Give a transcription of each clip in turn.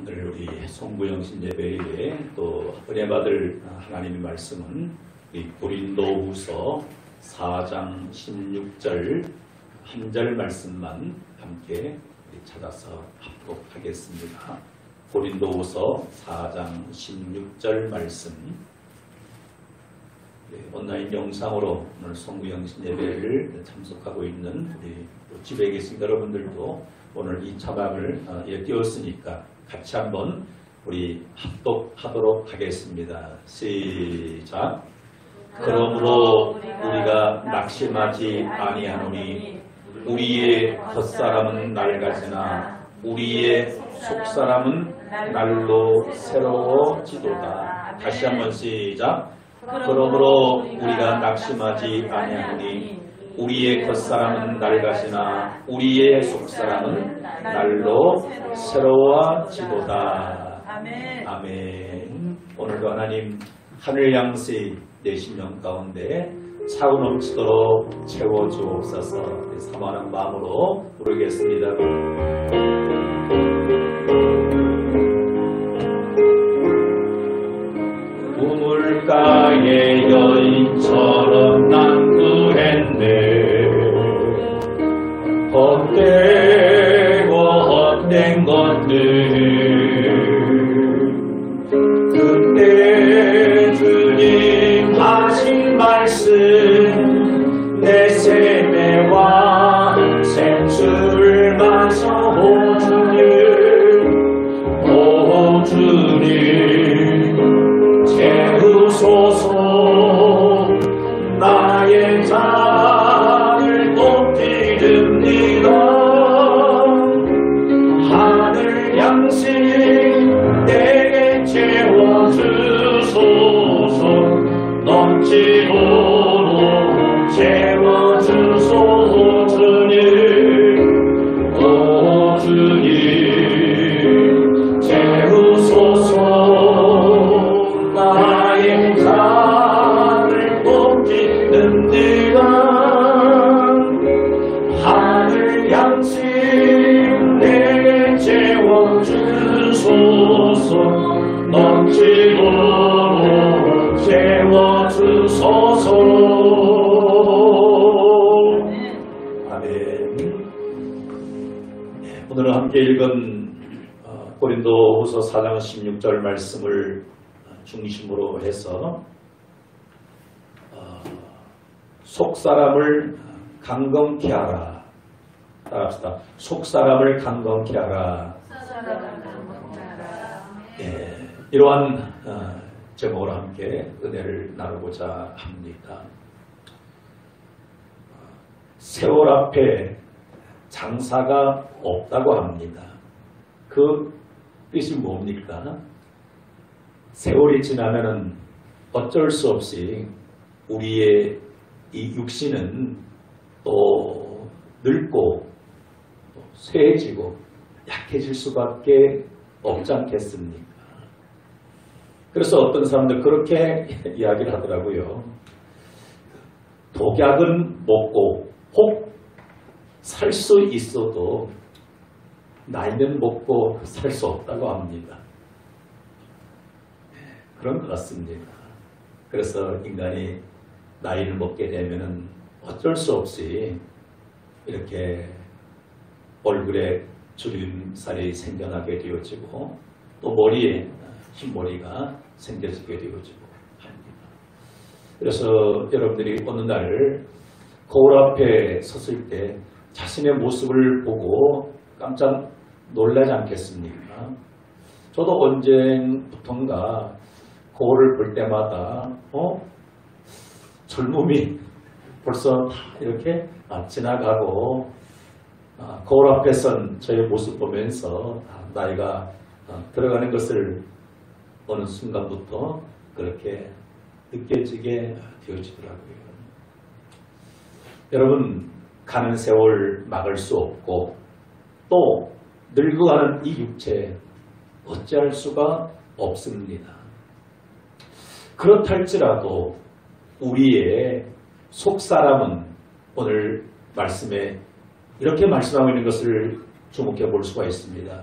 오늘 우리 송구영신 예배에 또 은혜 받을 하나님의 말씀은 우리 고린도후서 4장 16절 한 절 말씀만 함께 찾아서 합독하겠습니다. 고린도후서 4장 16절 말씀. 온라인 영상으로 오늘 송구영신 예배를 참석하고 있는 우리 집에 계신 여러분들도 오늘 이 자막을 띄웠으니까 같이 한번 우리 합독하도록 하겠습니다. 시작. 그러므로 우리가 낙심하지 아니하노니 우리의 겉사람은 낡아지나 우리의 속사람은 날로 새로워지도다. 다시 한번 시작. 그러므로 우리가 낙심하지 아니하노니 우리의 겉사람은 낡아지나 우리의 속사람은 날로 새로워지도다. 아멘. 아멘. 오늘도 하나님 하늘 양식 내 심령 가운데 차고 넘치도록 채워주옵소서. 사모하는 마음으로 부르겠습니다. 우물가의 여인처럼 난 구했네. 헛되고 헛된 것들 그때 주님 하신 말씀 내 세매와 생수를 마셔 오 주님 채우소서. 나의 잔을 높이렵니다. 하늘 양식 내게 채워주소서. 넘치도록 채워주소서. 주님 오 주님 채우소서. 나의 잔을 높이는디라. 하늘 양식 내게 채워주소서. 넘치도록 채워주소서. 아멘. 오늘 함께 읽은 고린도후서 4장 16절 말씀을 중심으로 해서 속사람을 강건케 하라. 따라합시다. 속사람을 강건케 하라. 예, 이러한 제목으로 함께 은혜를 나누고자 합니다. 세월 앞에 장사가 없다고 합니다. 그 뜻이 뭡니까? 세월이 지나면은 어쩔 수 없이 우리의 이 육신은 또 늙고 또 쇠해지고 약해질 수밖에 없지 않겠습니까? 그래서 어떤 사람들 그렇게 이야기를 하더라고요. 독약은 먹고 혹 살 수 있어도 나이는 먹고 살 수 없다고 합니다. 그런 것 같습니다. 그래서 인간이 나이를 먹게 되면은 어쩔 수 없이 이렇게 얼굴에 주름살이 생겨나게 되어지고 또 머리에 흰머리가 생겨지게 되어지고 합니다. 그래서 여러분들이 어느 날 거울 앞에 섰을 때 자신의 모습을 보고 깜짝 놀라지 않겠습니까? 저도 언제부턴가 거울을 볼 때마다 젊음이 벌써 이렇게 지나가고 거울 앞에 선 저의 모습 보면서 나이가 들어가는 것을 어느 순간부터 그렇게 느껴지게 되어지더라고요. 여러분, 가는 세월 막을 수 없고 또 늙어가는 이 육체 어찌할 수가 없습니다. 그렇달지라도 우리의 속사람은 오늘 말씀에 이렇게 말씀하고 있는 것을 주목해 볼 수가 있습니다.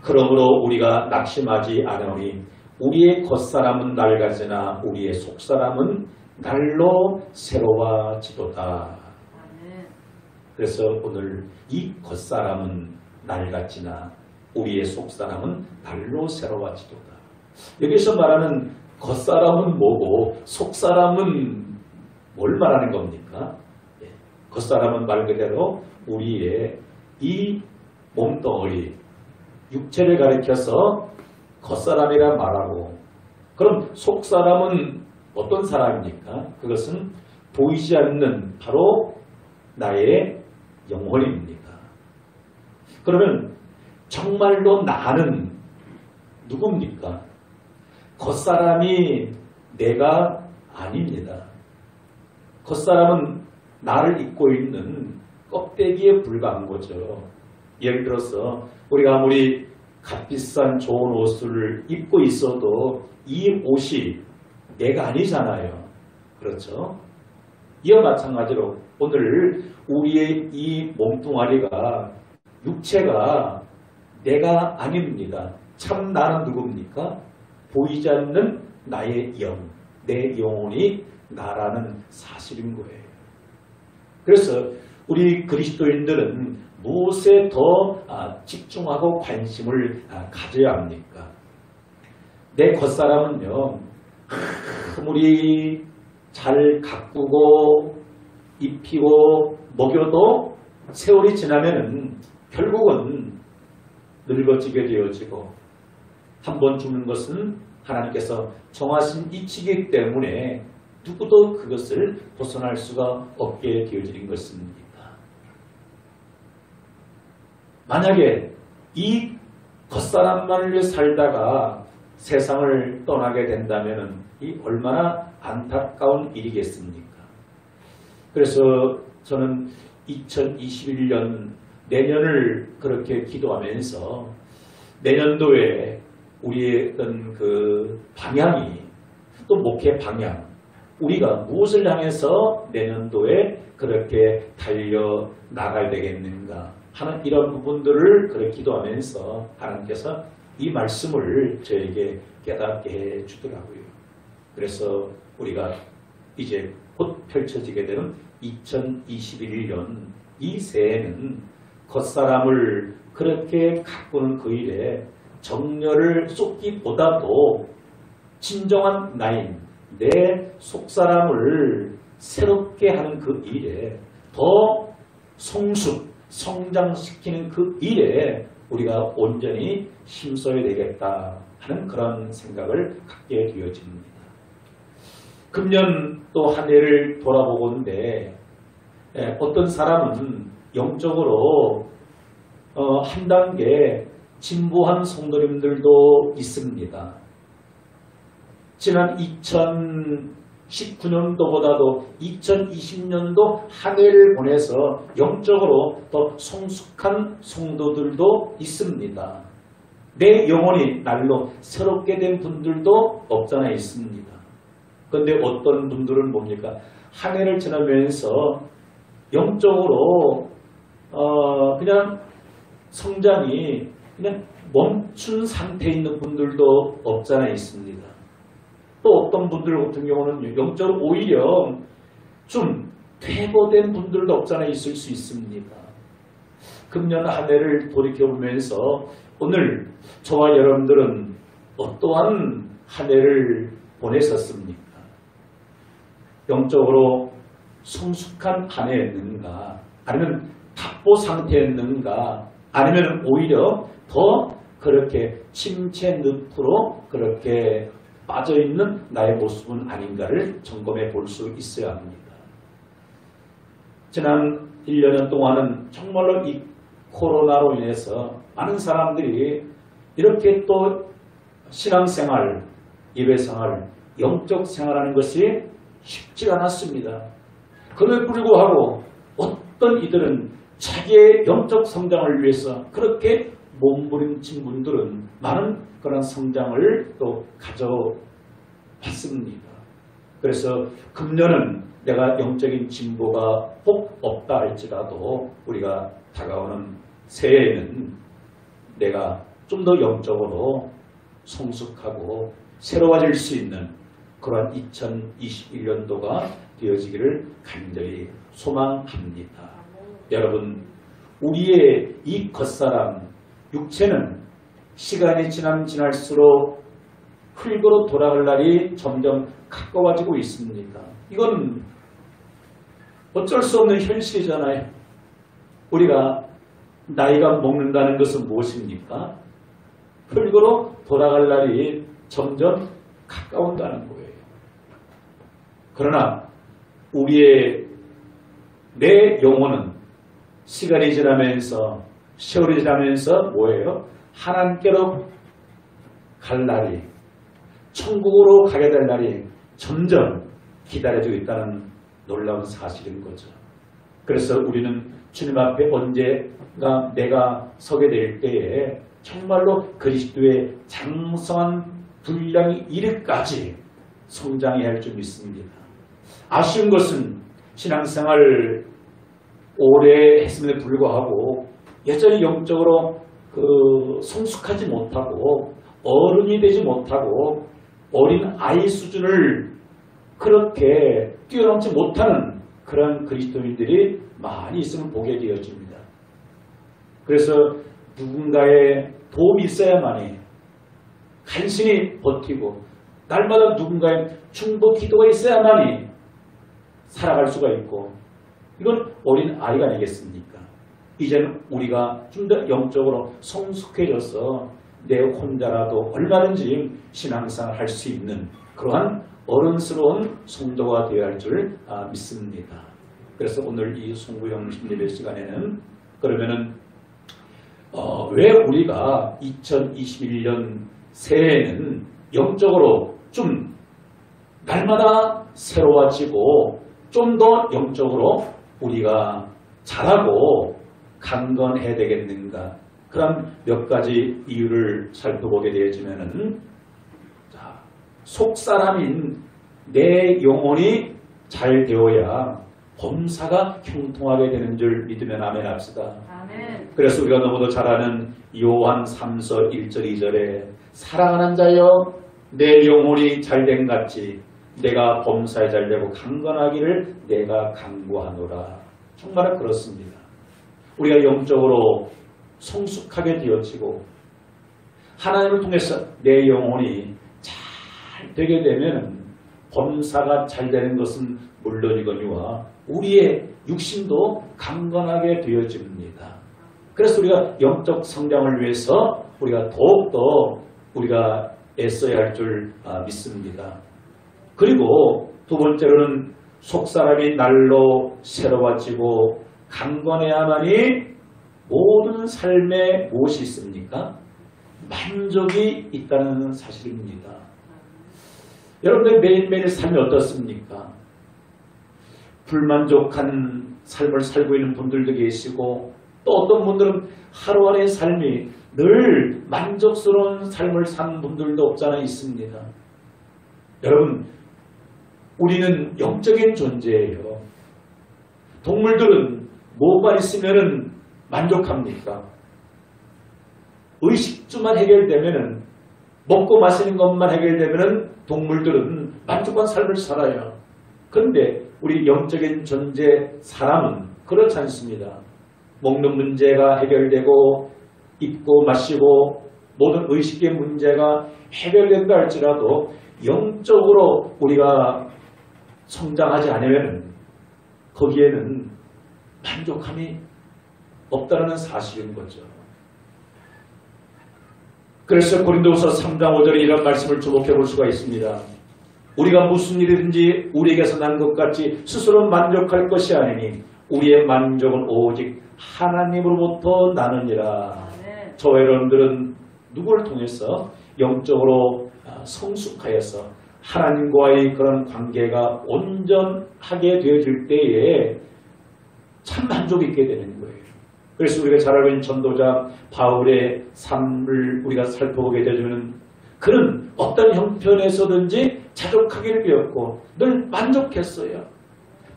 그러므로 우리가 낙심하지 않으니 우리의 겉사람은 낡아지나 우리의 속사람은 날로 새로워지도다. 그래서 오늘 이 겉사람은 낡아지나 우리의 속사람은 날로 새로워지도다. 여기서 말하는 겉사람은 뭐고 속사람은 뭘 말하는 겁니까? 겉사람은 말 그대로 우리의 이 몸덩어리, 육체를 가리켜서 겉사람이라 말하고, 그럼 속사람은 어떤 사람입니까? 그것은 보이지 않는 바로 나의 영혼입니다. 그러면 정말로 나는 누굽니까? 겉사람이 내가 아닙니다. 겉사람은 나를 입고 있는 껍데기에 불과한 거죠. 예를 들어서 우리가 아무리 값비싼 좋은 옷을 입고 있어도 이 옷이 내가 아니잖아요. 그렇죠? 이와 마찬가지로 오늘 우리의 이 몸뚱아리가, 육체가 내가 아닙니다. 참 나는 누굽니까? 보이지 않는 나의 영, 내 영혼이 나라는 사실인 거예요. 그래서 우리 그리스도인들은 무엇에 더 집중하고 관심을 가져야 합니까? 내 겉사람은요, 아무리 잘 가꾸고 입히고 먹여도 세월이 지나면은 결국은 늙어지게 되어지고, 한번 죽는 것은 하나님께서 정하신 이치이기 때문에 누구도 그것을 벗어날 수가 없게 되어지는 것입니다. 만약에 이 겉사람만을 살다가 세상을 떠나게 된다면 이 얼마나 안타까운 일이겠습니까? 그래서 저는 2021년 내년을 그렇게 기도하면서 내년도에 우리의 어떤 그 방향이, 또 목회 방향, 우리가 무엇을 향해서 내년도에 그렇게 달려 나가야 되겠는가 하는 이런 부분들을 그렇게 기도하면서 하나님께서 이 말씀을 저에게 깨닫게 해 주더라고요. 그래서 우리가 이제 곧 펼쳐지게 되는 2021년 이 새해는 겉사람을 그렇게 가꾸는 그 일에 정열을 쏟기보다도 진정한 나인 내 속사람을 새롭게 하는 그 일에 더 성장시키는 그 일에 우리가 온전히 힘써야 되겠다 하는 그런 생각을 갖게 되어집니다. 금년 또 한 해를 돌아보건대 어떤 사람은 영적으로 한 단계 진보한 성도님들도 있습니다. 지난 2019년도보다도 2020년도 한 해를 보내서 영적으로 더 성숙한 성도들도 있습니다. 내 영혼이 날로 새롭게 된 분들도 없잖아 있습니다. 그런데 어떤 분들은 뭡니까? 한 해를 지나면서 영적으로 그냥 성장이 그냥 멈춘 상태에 있는 분들도 없잖아 있습니다. 또 어떤 분들 같은 경우는 영적으로 오히려 좀 퇴보된 분들도 없잖아 있을 수 있습니다. 금년 한 해를 돌이켜보면서 오늘 저와 여러분들은 어떠한 한 해를 보내셨습니까? 영적으로 성숙한 한 해였는가? 아니면 답보 상태였는가? 아니면 오히려 더 그렇게 침체 늪으로 그렇게 빠져있는 나의 모습은 아닌가를 점검해 볼 수 있어야 합니다. 지난 1년 동안은 정말로 이 코로나로 인해서 많은 사람들이 이렇게 또 신앙생활, 예배생활, 영적 생활하는 것이 쉽지 않았습니다. 그럼에도 불구하고 어떤 이들은 자기의 영적 성장을 위해서 그렇게 몸부림친 분들은 많은 그런 성장을 또 가져왔습니다. 그래서 금년은 내가 영적인 진보가 혹 없다 할지라도 우리가 다가오는 새해에는 내가 좀 더 영적으로 성숙하고 새로워질 수 있는 그러한 2021년도가 되어지기를 간절히 소망합니다. 여러분, 우리의 이 겉사람, 육체는 시간이 지날수록 흙으로 돌아갈 날이 점점 가까워지고 있습니다. 이건 어쩔 수 없는 현실이잖아요. 우리가 나이가 먹는다는 것은 무엇입니까? 흙으로 돌아갈 날이 점점 가까운다는 거예요. 그러나 우리의 내 영혼은 시간이 지나면서 세월이 지나면서 뭐예요? 하나님께로 갈 날이, 천국으로 가게 될 날이 점점 기다려지고 있다는 놀라운 사실인 거죠. 그래서 우리는 주님 앞에 언제가 내가 서게 될 때에 정말로 그리스도의 장성한 분량이 이르기까지 성장해야 할 줄 믿습니다. 아쉬운 것은 신앙생활 오래 했음에도 불구하고 여전히 영적으로 성숙하지 못하고 어른이 되지 못하고 어린 아이 수준을 그렇게 뛰어넘지 못하는 그런 그리스도인들이 많이 있음을 보게 되어집니다. 그래서 누군가의 도움이 있어야만이 간신히 버티고 날마다 누군가의 중보 기도가 있어야만이 살아갈 수가 있고, 이건 어린 아이가 아니겠습니까? 이제는 우리가 좀 더 영적으로 성숙해져서 내 혼자라도 얼마든지 신앙생활을 할 수 있는 그러한 어른스러운 성도가 되어야 할 줄 믿습니다. 그래서 오늘 이 송구영 예배 시간에는 그러면은 왜 우리가 2021년 새해에는 영적으로 좀 날마다 새로워지고 좀 더 영적으로 우리가 잘하고 강건해야 되겠는가? 그런 몇 가지 이유를 살펴보게 되어지면은, 속사람인 내 영혼이 잘 되어야 범사가 형통하게 되는 줄 믿으면 아멘 합시다. 아멘. 그래서 우리가 너무도 잘 아는 요한 3서 1절 2절에 사랑하는 자여 내 영혼이 잘된 같이 내가 범사에 잘되고 강건하기를 내가 간구하노라. 정말 그렇습니다. 우리가 영적으로 성숙하게 되어지고 하나님을 통해서 내 영혼이 잘 되게 되면 범사가 잘 되는 것은 물론이거니와 우리의 육신도 강건하게 되어집니다. 그래서 우리가 영적 성장을 위해서 우리가 더욱더 우리가 애써야 할 줄 믿습니다. 그리고 두 번째로는 속사람이 날로 새로워지고 강건해야만이 모든 삶에 무엇이 있습니까? 만족이 있다는 사실입니다. 여러분들 매일매일 삶이 어떻습니까? 불만족한 삶을 살고 있는 분들도 계시고 또 어떤 분들은 하루하루의 삶이 늘 만족스러운 삶을 사는 분들도 없잖아 있습니다. 여러분, 우리는 영적인 존재예요. 동물들은 뭐가 있으면 만족합니까? 의식주만 해결되면, 먹고 마시는 것만 해결되면 동물들은 만족한 삶을 살아요. 그런데 우리 영적인 존재 사람은 그렇지 않습니다. 먹는 문제가 해결되고 입고 마시고 모든 의식의 문제가 해결된다 할지라도 영적으로 우리가 성장하지 않으면 거기에는 만족함이 없다는 사실인 거죠. 그래서 고린도후서 3장 5절에 이런 말씀을 주목해 볼 수가 있습니다. 우리가 무슨 일이든지 우리에게서 난 것 같이 스스로 만족할 것이 아니니 우리의 만족은 오직 하나님으로부터 나느니라. 네. 저 여러분들은 누구를 통해서 영적으로 성숙하여서 하나님과의 그런 관계가 온전하게 되어질 때에 참 만족이 있게 되는 거예요. 그래서 우리가 잘 알고 있는 전도자 바울의 삶을 우리가 살펴보게 되면 그는 어떤 형편에서든지 자족하기를 배웠고 늘 만족했어요.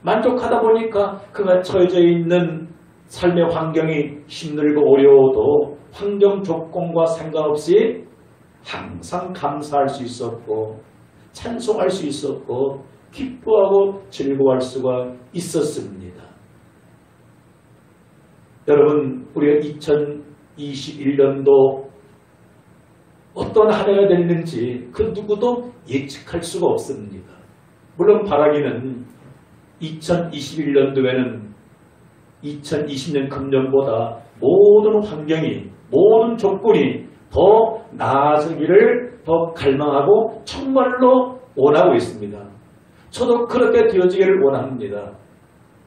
만족하다 보니까 그가 처해져 있는 삶의 환경이 힘들고 어려워도 환경 조건과 상관없이 항상 감사할 수 있었고 찬송할 수 있었고 기뻐하고 즐거워할 수가 있었습니다. 여러분, 우리가 2021년도 어떤 한 해가 됐는지 그 누구도 예측할 수가 없습니다. 물론 바라기는 2021년도에는 2020년 금년보다 모든 환경이, 모든 조건이 더 나아지기를 더 갈망하고 정말로 원하고 있습니다. 저도 그렇게 되어지기를 원합니다.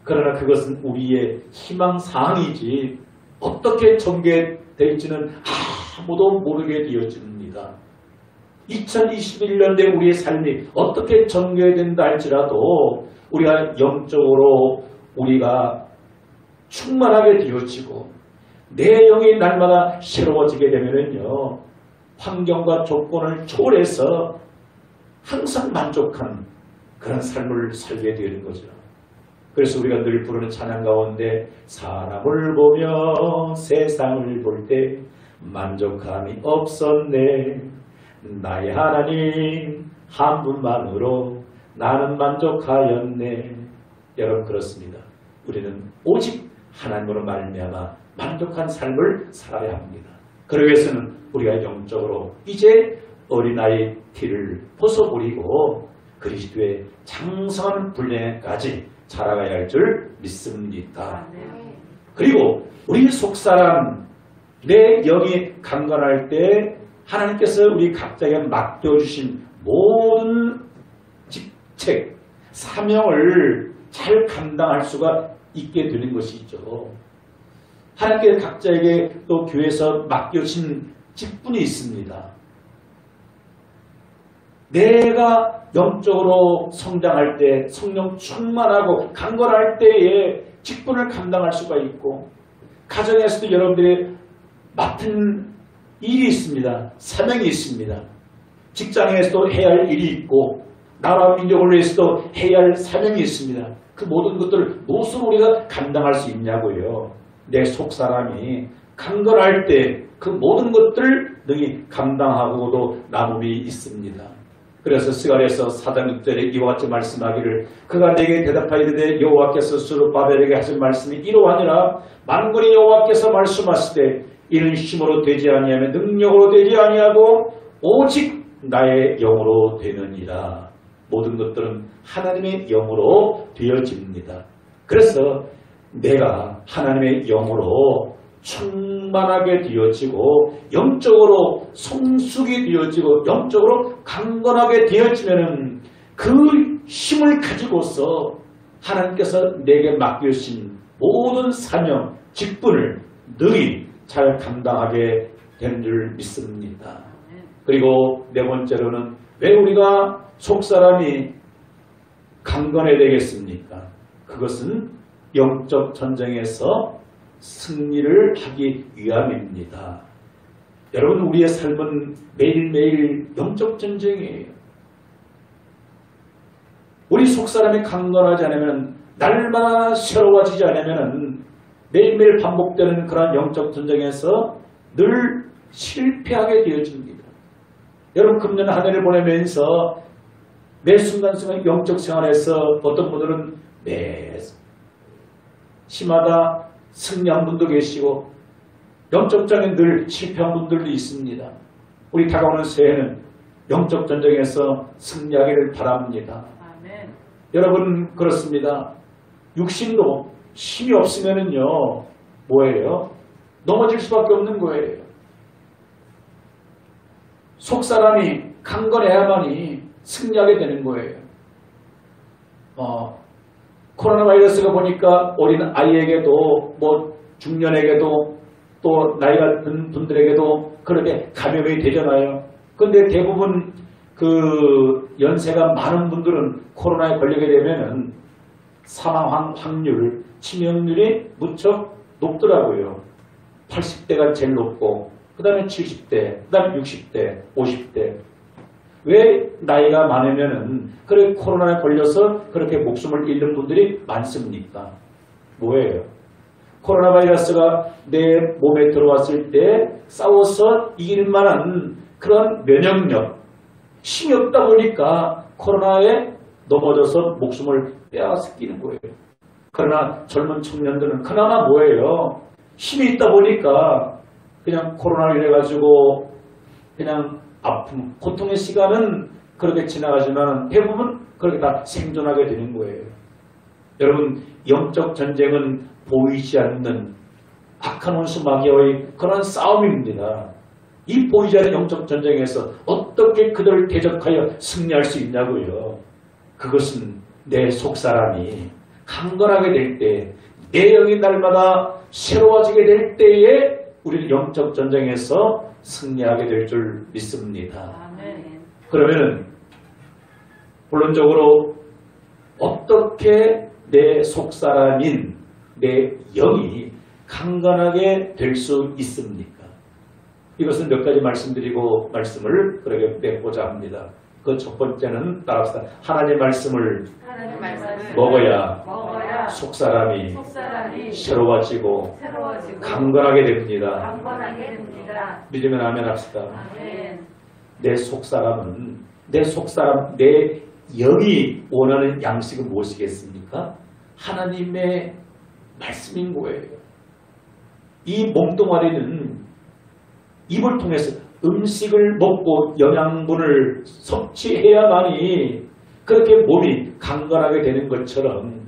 그러나 그것은 우리의 희망사항이지 어떻게 전개될지는 아무도 모르게 되어집니다. 2021년대 우리의 삶이 어떻게 전개된다 할지라도 우리가 영적으로 우리가 충만하게 되어지고 내 영이 날마다 새로워지게 되면은요, 환경과 조건을 초월해서 항상 만족한 그런 삶을 살게 되는 거죠. 그래서 우리가 늘 부르는 찬양 가운데 사람을 보며 세상을 볼 때 만족함이 없었네. 나의 하나님 한 분만으로 나는 만족하였네. 여러분, 그렇습니다. 우리는 오직 하나님으로 말미암아 만족한 삶을 살아야 합니다. 그러기 위해서는 우리가 영적으로 이제 어린아이 티를 벗어버리고 그리스도의 장성한 분량까지 자라가야 할 줄 믿습니다. 그리고 우리 속사람 내 영이 강건할 때 하나님께서 우리 각자에게 맡겨주신 모든 직책, 사명을 잘 감당할 수가 있게 되는 것이죠. 하나님께 각자에게 또 교회에서 맡겨주신 직분이 있습니다. 내가 영적으로 성장할 때, 성령 충만하고 강건할 때에 직분을 감당할 수가 있고, 가정에서도 여러분들이 맡은 일이 있습니다. 사명이 있습니다. 직장에서도 해야 할 일이 있고, 나라 민족을 위해서도 해야 할 사명이 있습니다. 그 모든 것들을 무엇으로 우리가 감당할 수 있냐고요. 내 속사람이 강건할 때 그 모든 것들을 능히 감당하고도 남음이 있습니다. 그래서 스가랴서 4장 6절에 이와 같이 말씀하기를 그가 내게 대답하이르되 여호와께서 스룹바벨에게 하신 말씀이 이러하니라. 만군의 여호와께서 말씀하시되 이는 힘으로 되지 아니하며 능력으로 되지 아니하고 오직 나의 영으로 되느니라. 모든 것들은 하나님의 영으로 되어집니다. 그래서 내가 하나님의 영으로 충만하게 되어지고 영적으로 성숙이 되어지고 영적으로 강건하게 되어지면 그 힘을 가지고서 하나님께서 내게 맡겨주신 모든 사명, 직분을 능히 잘 감당하게 되는 줄 믿습니다. 그리고 네 번째로는 왜 우리가 속사람이 강건해야 되겠습니까? 그것은 영적 전쟁에서 승리를 하기 위함입니다. 여러분, 우리의 삶은 매일매일 영적 전쟁이에요. 우리 속사람이 강건하지 않으면, 날마다 새로워지지 않으면 매일매일 반복되는 그런 영적 전쟁에서 늘 실패하게 되어집니다. 여러분, 금년 한 해를 보내면서 매 순간순간 영적 생활에서 어떤 분들은 매 시마다 승리한 분도 계시고 영적장에 늘 실패한 분들도 있습니다. 우리 다가오는 새해는 영적 전쟁에서 승리하기를 바랍니다. 아멘. 여러분, 그렇습니다. 육신도 힘이 없으면은요, 뭐예요? 넘어질 수밖에 없는 거예요. 속사람이 강건해야만이 승리하게 되는 거예요. 코로나 바이러스가 보니까 어린 아이에게도 중년에게도 또 나이가 든 분들에게도 그렇게 감염이 되잖아요. 그런데 대부분 그 연세가 많은 분들은 코로나에 걸리게 되면은 사망 확률, 치명률이 무척 높더라고요. 80대가 제일 높고 그 다음에 70대, 그 다음에 60대, 50대. 왜 나이가 많으면은 그래 코로나에 걸려서 그렇게 목숨을 잃는 분들이 많습니까? 뭐예요? 코로나 바이러스가 내 몸에 들어왔을 때 싸워서 이길 만한 그런 면역력, 힘이 없다 보니까 코로나에 넘어져서 목숨을 빼앗기는 거예요. 그러나 젊은 청년들은 그나마 뭐예요? 힘이 있다 보니까 그냥 코로나를 이래가지고 그냥 아픔, 고통의 시간은 그렇게 지나가지만 대부분 그렇게 다 생존하게 되는 거예요. 여러분, 영적 전쟁은 보이지 않는 악한 원수 마귀와의 그런 싸움입니다. 이 보이지 않는 영적 전쟁에서 어떻게 그들을 대적하여 승리할 수 있냐고요. 그것은 내 속사람이 강건하게 될 때, 내 영이 날마다 새로워지게 될 때에 우리는 영적 전쟁에서 승리하게 될 줄 믿습니다. 그러면 본론적으로 어떻게 내 속사람인 내 영이 강건하게 될 수 있습니까? 이것은 몇 가지 말씀드리고 말씀을 그렇게 맺고자 합니다. 그 첫 번째는 따라합시다. 하나님의 말씀을 먹어야 속사람이 새로워지고 강건하게 됩니다. 믿으면 아멘 합시다. 내 속사람은 내 영이 원하는 양식은 무엇이겠습니까? 하나님의 말씀인 거예요. 이 몸뚱아리는 입을 통해서 음식을 먹고 영양분을 섭취해야만이 그렇게 몸이 강건하게 되는 것처럼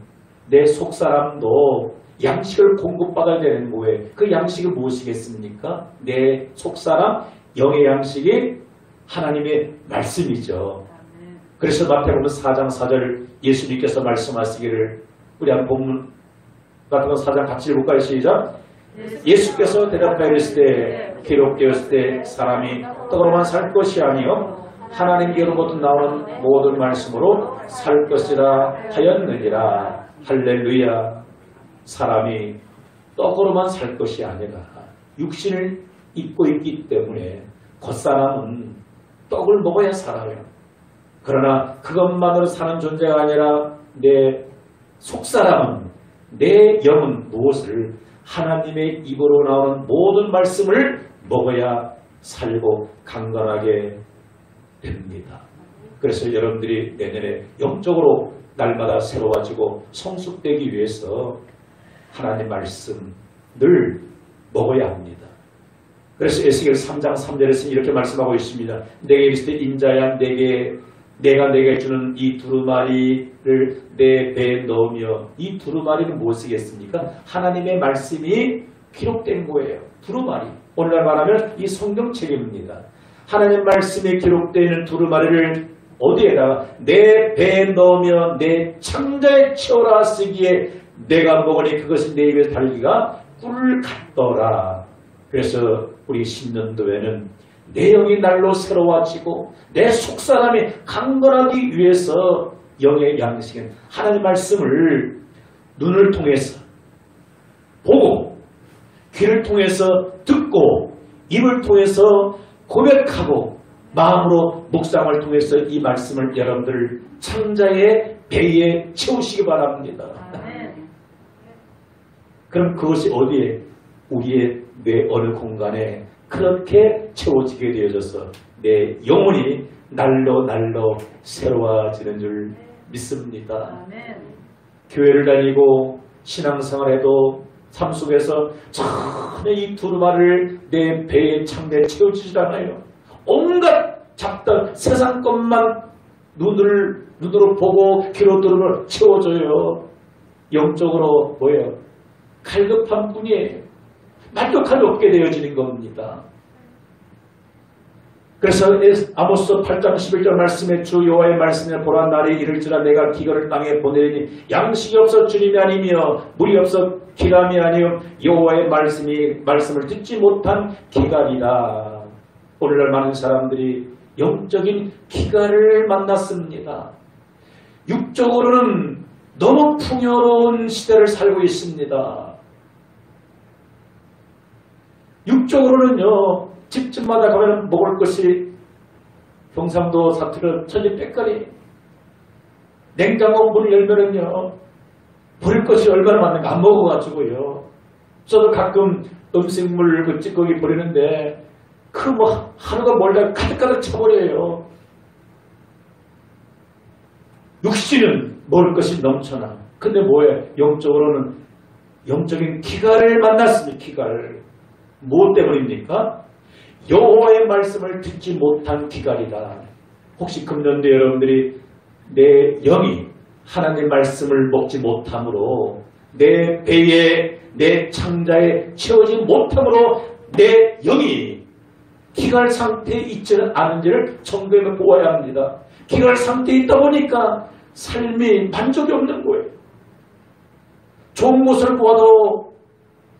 내 속사람도 양식을 공급받아야 되는 거예요. 그 양식은 무엇이겠습니까? 내 속사람 영의 양식이 하나님의 말씀이죠. 그래서 마태복음 4장 4절 예수님께서 말씀하시기를 우리 한 본문 같은 거 4장 같이 읽을까요? 시작. 예수께서 대답하여 이르시되 기록되었을 때 사람이 떡으로만 살 것이 아니요 하나님께로부터 나오는 모든 말씀으로 살 것이라 하였느니라. 할렐루야. 사람이 떡으로만 살 것이 아니라 육신을 입고 있기 때문에 겉사람은 떡을 먹어야 살아요. 그러나 그것만으로 사는 존재가 아니라 내 속사람은, 내 영은 무엇을? 하나님의 입으로 나오는 모든 말씀을 먹어야 살고 강건하게 됩니다. 그래서 여러분들이 내년에 영적으로 날마다 새로워지고 성숙되기 위해서 하나님의 말씀 늘 먹어야 합니다. 그래서 에스겔 3장 3절에서 이렇게 말씀하고 있습니다. 내게 이르시되 인자야 내가 내게 주는 이 두루마리를 내 배에 넣으며, 이 두루마리는 무엇이겠습니까? 하나님의 말씀이 기록된 거예요. 두루마리. 오늘날 말하면 이 성경책입니다. 하나님 말씀이 기록되어 있는 두루마리를 어디에다가 내 배에 넣으며 내 창자에 채워라 쓰기에 내가 먹으니 그것이 내 입에 달기가 꿀 같더라. 그래서 우리 신년도에는 내 영이 날로 새로워지고 내 속사람이 강건하기 위해서 영의 양식인 하나님의 말씀을 눈을 통해서 보고 귀를 통해서 듣고 입을 통해서 고백하고 마음으로 묵상을 통해서 이 말씀을 여러분들 창자의 배에 채우시기 바랍니다. 그럼 그것이 어디에? 우리의 뇌 어느 공간에 그렇게 채워지게 되어져서 내 영혼이 날로 새로워지는 줄 믿습니다. 교회를 다니고 신앙생활해도 삶 속에서 전혀 이 두루마리를 내 배에 창내에 채워지질 않아요. 온갖 잡다한 세상 것만 눈으로 보고 귀로 들으면 채워져요. 영적으로 뭐예요? 갈급한 뿐이에요. 만족함이 없게 되어지는 겁니다. 그래서 아모스 8장 11절 말씀에 주 여호와의 말씀에 보라 날이 이를지라 내가 기근을 땅에 보내리니 양식이 없어 주님이 아니며 물이 없어 기감이 아니요 여호와의 말씀을 듣지 못한 기갈이다. 오늘날 많은 사람들이 영적인 기갈을 만났습니다. 육적으로는 너무 풍요로운 시대를 살고 있습니다. 육적으로는요, 집집마다 가면 먹을 것이 경상도 사투리로 천지백거리. 냉장고 문을 열면은요, 버릴 것이 얼마나 많은가 안 먹어가지고요. 저도 가끔 음식물 그 찌꺼기 버리는데 그 뭐 하루가 멀다 가득가득 차버려요. 육신은 먹을 것이 넘쳐나. 근데 뭐예요? 영적으로는 영적인 기갈을 만났으니 기갈. 무엇 때문입니까? 여호와의 말씀을 듣지 못한 기갈이다. 혹시 금년도 여러분들이 내 영이 하나님의 말씀을 먹지 못함으로 내 배에 내 창자에 채우지 못함으로 내 영이 기갈 상태에 있지는 않은지를 점검해 보아야 합니다. 기갈 상태에 있다 보니까 삶이 만족이 없는 거예요. 좋은 모습을 보아도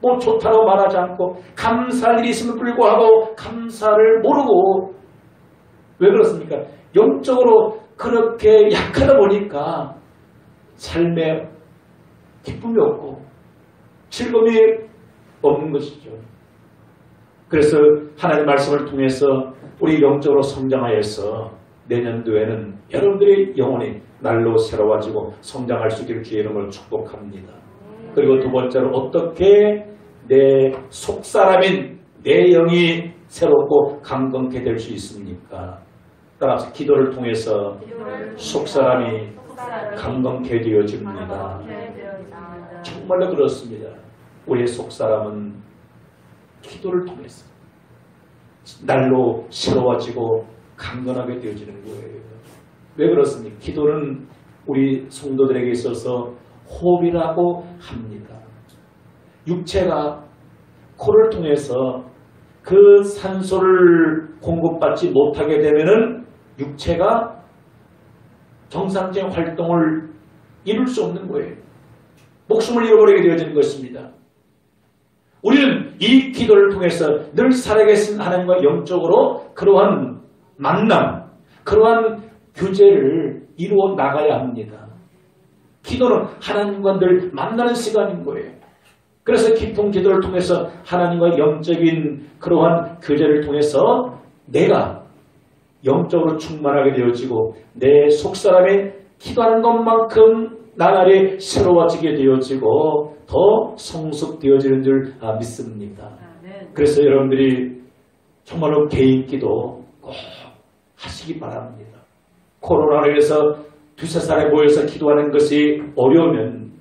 뭐 좋다고 말하지 않고 감사할 일이 있음을 불구하고 감사를 모르고 왜 그렇습니까? 영적으로 그렇게 약하다 보니까 삶에 기쁨이 없고 즐거움이 없는 것이죠. 그래서 하나님의 말씀을 통해서 우리 영적으로 성장하여서 내년도에는 여러분들의 영혼이 날로 새로워지고 성장할 수 있기를 주의 이름으로 축복합니다. 그리고 두 번째로 어떻게 내 속사람인 내 영이 새롭고 강건케 될 수 있습니까? 따라서 기도를 통해서 속사람이 강건케 되어집니다. 정말로 그렇습니다. 우리의 속사람은 기도를 통해서 날로 새로워지고 강건하게 되어지는 거예요. 왜 그렇습니까? 기도는 우리 성도들에게 있어서 호흡이라고 합니다. 육체가 코를 통해서 그 산소를 공급받지 못하게 되면은 육체가 정상적인 활동을 이룰 수 없는 거예요. 목숨을 잃어버리게 되어지는 것입니다. 우리는 이 기도를 통해서 늘 살아계신 하나님과 영적으로 그러한 만남, 그러한 교제를 이루어 나가야 합니다. 기도는 하나님과 늘 만나는 시간인 거예요. 그래서 깊은 기도를 통해서 하나님과 영적인 그러한 교제를 통해서 내가 영적으로 충만하게 되어지고 내 속사람이 기도하는 것만큼 나날이 새로워지게 되어지고 더 성숙되어지는 줄 믿습니다. 그래서 여러분들이 정말로 개인 기도 꼭 하시기 바랍니다. 코로나로 인해서 두세 사람이 모여서 기도하는 것이 어려우면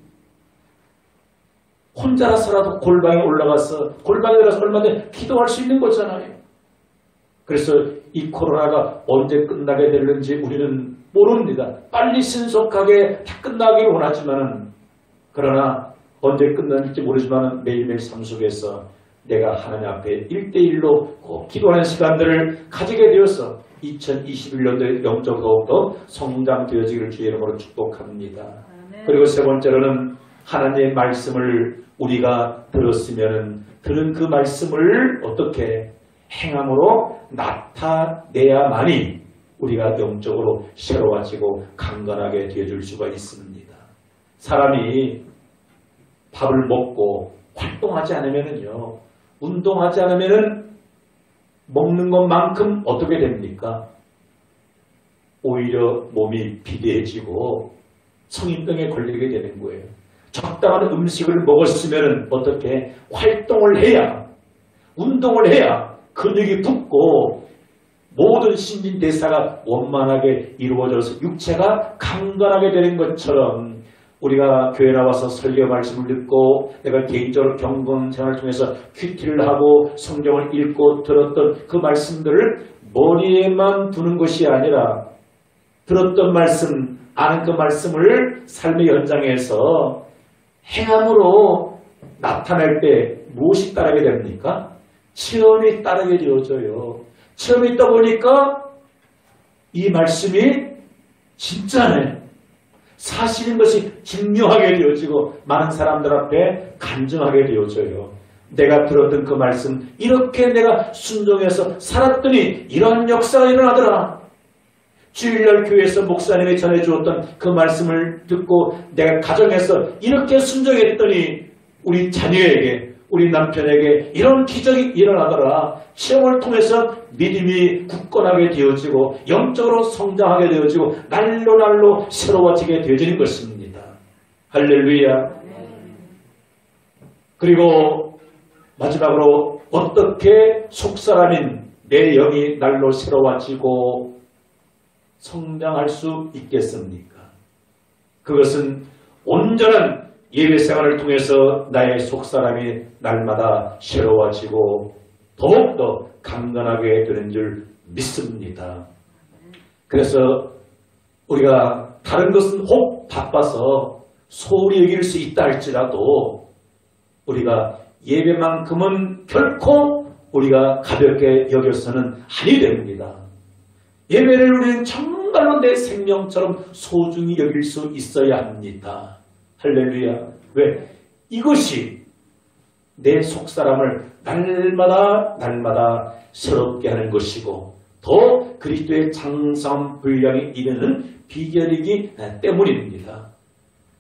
혼자라서라도 골방에 올라가서 골방에 들어가서 얼마든지 기도할 수 있는 거잖아요. 그래서 이 코로나가 언제 끝나게 되는지 우리는 모릅니다. 빨리 신속하게 다 끝나기를 원하지만 그러나 언제 끝날지 모르지만 매일매일 삶 속에서 내가 하나님 앞에 1대1로 꼭 기도하는 시간들을 가지게 되어서 2021년도에 영적으로 더욱더 성장되어지기를 주의 이름으로 축복합니다. 그리고 세 번째로는 하나님의 말씀을 우리가 들었으면 들은 그 말씀을 어떻게 행함으로 나타내야만이 우리가 영적으로 새로워지고 강건하게 되어줄 수가 있습니다. 사람이 밥을 먹고 활동하지 않으면요, 운동하지 않으면은 먹는 것만큼 어떻게 됩니까? 오히려 몸이 비대해지고 성인병에 걸리게 되는 거예요. 적당한 음식을 먹었으면 어떻게 활동을 해야, 운동을 해야 근육이 붙고 모든 신진대사가 원만하게 이루어져서 육체가 강건하게 되는 것처럼 우리가 교회 나와서 설교 말씀을 듣고 내가 개인적으로 경건 생활을 통해서 큐티를 하고 성경을 읽고 들었던 그 말씀들을 머리에만 두는 것이 아니라 들었던 말씀, 아는 그 말씀을 삶의 현장에서 행함으로 나타낼 때 무엇이 따르게 됩니까? 체험이 따르게 되어져요. 체험이 있다 보니까 이 말씀이 진짜네, 사실인 것이 증명하게 되어지고 많은 사람들 앞에 간증하게 되어져요. 내가 들었던 그 말씀, 이렇게 내가 순종해서 살았더니 이러한 역사가 일어나더라. 주일날 교회에서 목사님이 전해주었던 그 말씀을 듣고 내가 가정에서 이렇게 순종했더니 우리 자녀에게, 우리 남편에게 이런 기적이 일어나더라. 시험을 통해서 믿음이 굳건하게 되어지고 영적으로 성장하게 되어지고 날로 새로워지게 되어지는 것입니다. 할렐루야. 그리고 마지막으로 어떻게 속사람인 내 영이 날로 새로워지고 성장할 수 있겠습니까? 그것은 온전한 예배 생활을 통해서 나의 속사람이 날마다 새로워지고 더욱더 강건하게 되는 줄 믿습니다. 그래서 우리가 다른 것은 혹 바빠서 소홀히 여길 수 있다 할지라도 우리가 예배만큼은 결코 우리가 가볍게 여겨서는 아니 됩니다. 예배를 우리는 정말로 내 생명처럼 소중히 여길 수 있어야 합니다. 할렐루야. 왜? 이것이 내 속사람을 날마다 새롭게 하는 것이고 더 그리스도의 장성한 분량에 이르는 비결이기 때문입니다.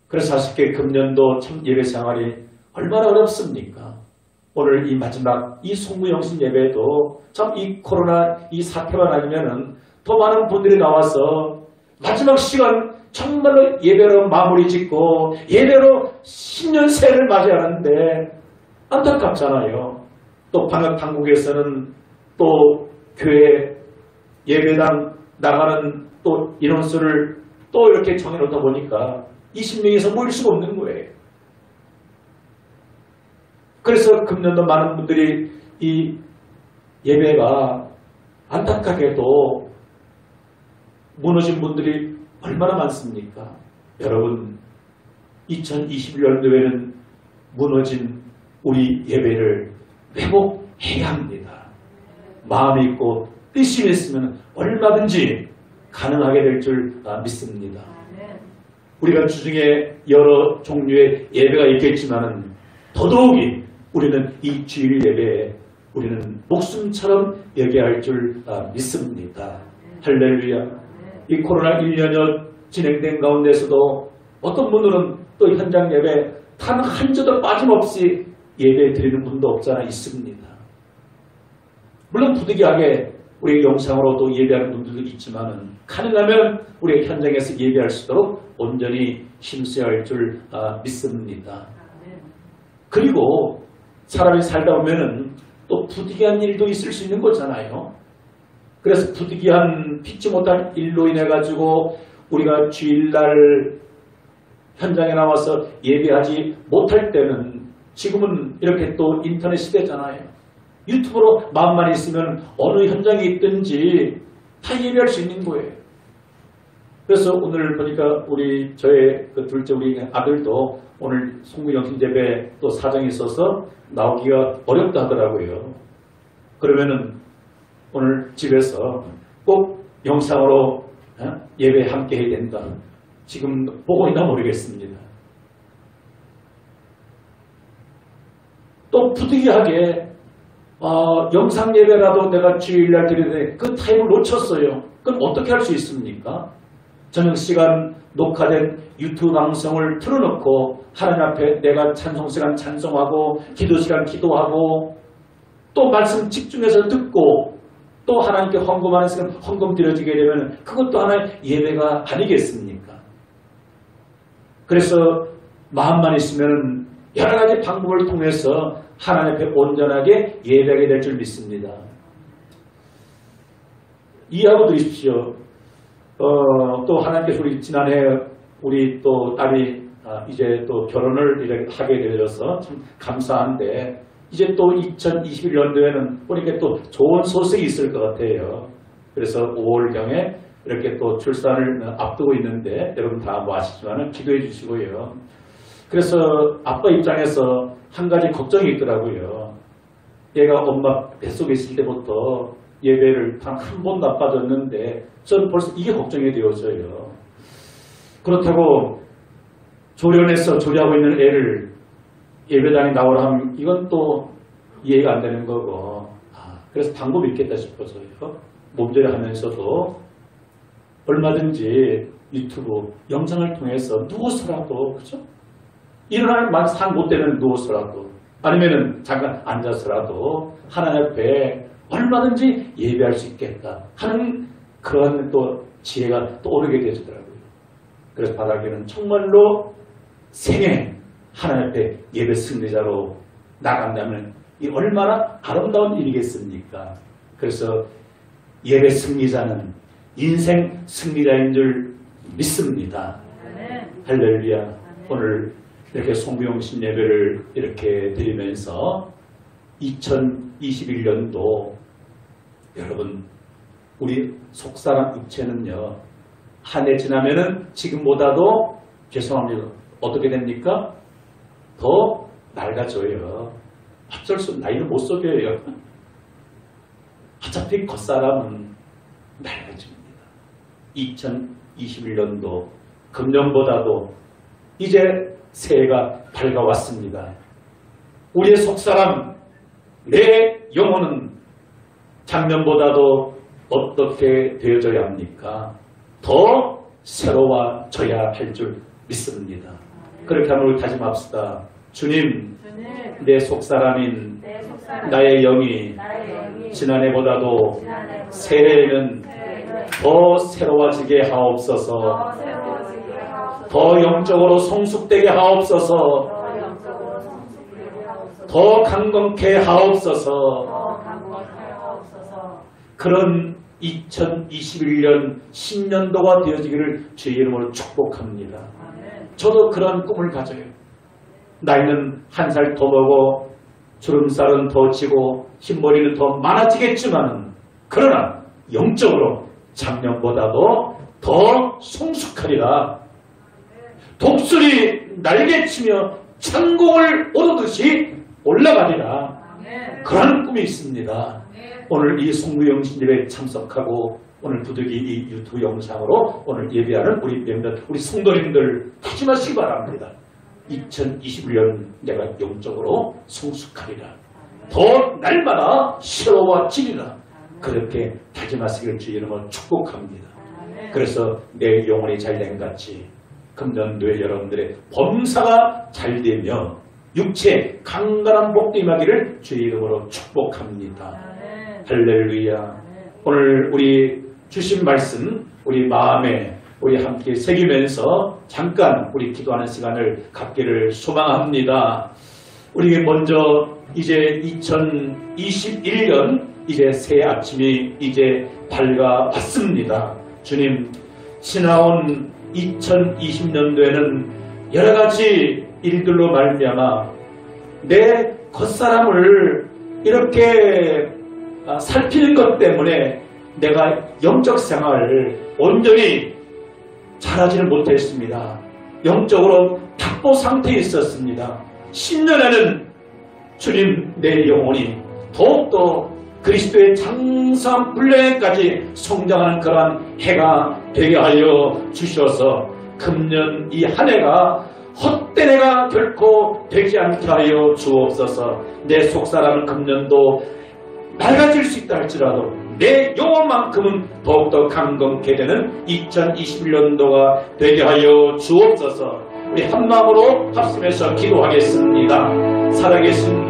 그래서 사실 금년도 참 예배 생활이 얼마나 어렵습니까? 오늘 이 마지막 이 송구영신 예배도 참 이 코로나 이 사태만 아니면은 더 많은 분들이 나와서 마지막 시간 정말로 예배로 마무리 짓고 예배로 신년 새해를 맞이하는데 안타깝잖아요. 또 방역 당국에서는 또 교회 예배당 나가는 또 인원수를 또 이렇게 정해놓다 보니까 20명에서 모일 수가 없는 거예요. 그래서 금년도 많은 분들이 이 예배가 안타깝게도 무너진 분들이 얼마나 많습니까? 여러분 2021년도에는 무너진 우리 예배를 회복해야 합니다. 마음이 있고 뜻이 있으면 얼마든지 가능하게 될 줄 믿습니다. 우리가 주중에 여러 종류의 예배가 있겠지만 더더욱이 우리는 이 주일 예배에 우리는 목숨처럼 여겨야 할 줄 믿습니다. 할렐루야. 이 코로나 1년여 진행된 가운데서도 어떤 분들은 또 현장 예배 단 한 주도 빠짐없이 예배 드리는 분도 없잖아 있습니다. 물론 부득이하게 우리 영상으로도 예배하는 분들도 있지만 가능하면 우리 현장에서 예배할 수 있도록 온전히 힘써야 할 줄 믿습니다. 그리고 사람이 살다 보면은 또 부득이한 일도 있을 수 있는 거잖아요. 그래서 부득이한 피치 못한 일로 인해 가지고 우리가 주일날 현장에 나와서 예배하지 못할 때는 지금은 이렇게 또 인터넷 시대잖아요. 유튜브로 마음만 있으면 어느 현장에 있든지 다 예배할 수 있는 거예요. 그래서 오늘 보니까 저의 그 둘째 우리 아들도 오늘 송구영신 예배 또 사정이 있어서 나오기가 어렵다 하더라고요. 그러면은 오늘 집에서 꼭 영상으로 예배 함께 해야 된다. 지금 보고 있나 모르겠습니다. 또 부득이하게 영상 예배라도 내가 주일날 드리는데 그 타임을 놓쳤어요. 그럼 어떻게 할 수 있습니까? 저녁 시간 녹화된 유튜브 방송을 틀어놓고 하나님 앞에 내가 찬송 시간 찬송하고 기도 시간 기도하고 또 말씀 집중해서 듣고 또 하나님께 헌금하는 시간 헌금 드려지게 되면 그것도 하나의 예배가 아니겠습니까? 그래서 마음만 있으면 여러 가지 방법을 통해서 하나님 앞에 온전하게 예배하게 될 줄 믿습니다. 이해하고 드십시오. 또 하나님께서 우리 지난해 우리 또 딸이 이제 또 결혼을 이렇게 하게 되어서 참 감사한데 이제 또 2021년도에는 보니까 또 좋은 소식이 있을 것 같아요. 그래서 5월경에 이렇게 또 출산을 앞두고 있는데 여러분 다 뭐 아시지만 기도해 주시고요. 그래서 아빠 입장에서 한 가지 걱정이 있더라고요. 얘가 엄마 뱃속에 있을 때부터 예배를 단 한 번도 안 빠졌는데 저는 벌써 이게 걱정이 되어져요. 그렇다고 조련해서 조리하고 있는 애를 예배당에 나오라 하면 이건 또 이해가 안 되는 거고 그래서 방법이 있겠다 싶어서요. 몸조리 하면서도 얼마든지 유튜브 영상을 통해서 누워서라도 그죠? 일어나면 상 못 되면 누워서라도 아니면은 잠깐 앉아서라도 하나님 앞에 얼마든지 예배할 수 있겠다 하는 그런 또 지혜가 떠오르게 되더라고요. 그래서 바라기는 정말로 생애 하나님 앞에 예배 승리자로 나간다면 이 얼마나 아름다운 일이겠습니까? 그래서 예배 승리자는 인생 승리자인 줄 믿습니다. 할렐루야. 오늘 이렇게 송구영신 예배를 이렇게 드리면서 2021년도 여러분 우리 속사람 육체는요 한 해 지나면은 지금보다도 죄송합니다. 어떻게 됩니까? 더 낡아져요. 어쩔 수 없어. 나이는 못 속여요. 어차피 겉사람은 낡아집니다. 2021년도 금년보다도 이제 새해가 밝아왔습니다. 우리의 속사람 내 영혼은 작년보다도 어떻게 되어져야 합니까? 더 새로워져야 할 줄 믿습니다. 그렇게 하면 우리 다짐합시다. 주님, 내 속사람인 나의 영이 지난해보다도 새해에는 더 새로워지게 하옵소서. 더 영적으로 성숙되게 하옵소서. 더 강건케 하옵소서. 그런 2021년 신년도가 되어지기를 주의 이름으로 축복합니다. 저도 그런 꿈을 가져요. 나이는 한 살 더 먹고 주름살은 더 지고 흰머리는 더 많아지겠지만 그러나 영적으로 작년보다도 더 성숙하리라. 독수리 날개치며 천공을 오르듯이 올라가리라. 그런 꿈이 있습니다. 오늘 이 송구영신 예배에 참석하고 오늘 부득이 이 유튜브 영상으로 오늘 예배하는 우리 몇몇 우리 성도님들 다짐하시기 바랍니다. 2021년 내가 영적으로 성숙하리라. 더 날마다 새로워지리라. 그렇게 다짐하시길 주의 이름으로 축복합니다. 그래서 내 영혼이 잘된 같이 금년도에 여러분들의 범사가 잘되며 육체 강건한 복도 임하기를 주의 이름으로 축복합니다. 할렐루야. 오늘 우리 주신 말씀 우리 마음에 우리 함께 새기면서 잠깐 우리 기도하는 시간을 갖기를 소망합니다. 우리 먼저 이제 2021년 이제 새 아침이 이제 밝아왔습니다. 주님, 지나온 2020년도에는 여러 가지 일들로 말미암아 내 겉사람을 이렇게 살피는 것 때문에 내가 영적 생활을 온전히 잘하지는 못했습니다. 영적으로 답보 상태에 있었습니다. 신년에는 주님 내 영혼이 더욱더 그리스도의 장성한 분량에까지 성장하는 그러한 해가 되게 하여 주셔서 금년 이 한 해가 헛된 해가 결코 되지 않게 하여 주옵소서. 내 속사람은 금년도 맑아질 수 있다 할지라도 내 영혼만큼은 더욱더 강건케 되는 2021년도가 되게 하여 주옵소서. 우리 한마음으로 합심해서 기도하겠습니다. 살아계신